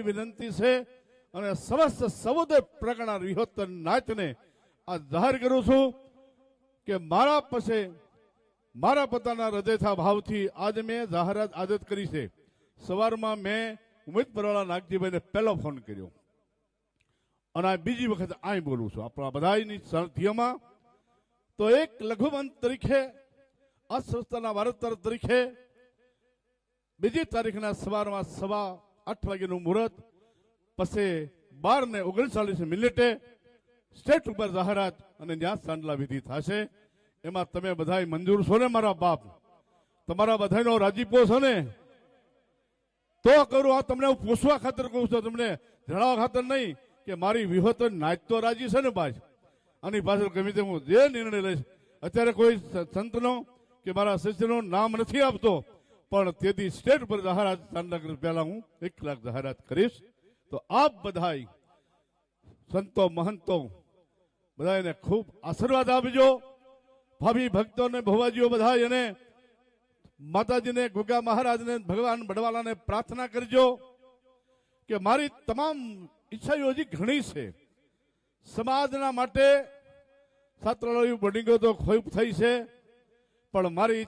વિનંતી છે અને સમસ્ત સમુદાય પ્રકારના વિહોત્તર નાચને આ જાહેર કરું છું કે મારા પછી મારા પોતાના હૃદયના ભાવથી આજે મેં જાહેરાત આદત કરી છે. સવારમાં મેં ઉમેદ પરવાળા નાગજીભાઈને પહેલો ફોન કર્યો અને આ બીજી વખત અહીં બોલું છું આપણા બધાની સાનિધ્યમાં. તો એક લઘુમંત તરીકે આ સંસ્થાના વારસદાર તરીકે બીજી તારીખના સવારમાં 8:15 વાગ્યાનું મુહૂર્ત, પછી 12:39 સ્ટેટ ઉપર જાહેરાત અને ત્યાં સાંડલા વિધિ થશે. એમાં તમે બધા મંજૂર છો ને મારા બાપ? તમારા બધાનો રાજીપો છે ને? તો કરું. આ તમને હું પૂછવા ખાતર કહું છું, તમને જણાવવા ખાતર નહીં કે મારી વિહોતો નાચ તો રાજી છે ને બાજ. આની પાછળ ગમે તે હું જે નિર્ણય લઈશ. અત્યારે કોઈ સંતનો કે મારા શિષ્યનું નામ નથી આપતો, પણ તેથી સ્ટેટ પર જાહેરાત ચાંદલા પહેલા હું 1 લાખ જાહેરાત કરીશ. તો આપ બધા સંતો મહંતો બધાને ખૂબ આશીર્વાદ આપજો. ભાવિ ભક્તોને ભવાજીઓ બધા એને માતાજીને ગુગા મહારાજને ભગવાન બડવાલાને પ્રાર્થના કરજો કે મારી તમામ ઈચ્છાઓ હજી ઘણી છે. સમાજના માટે છાત્રાલય બોર્ડિંગો તો ખૂબ થઈ છે, પણ મારી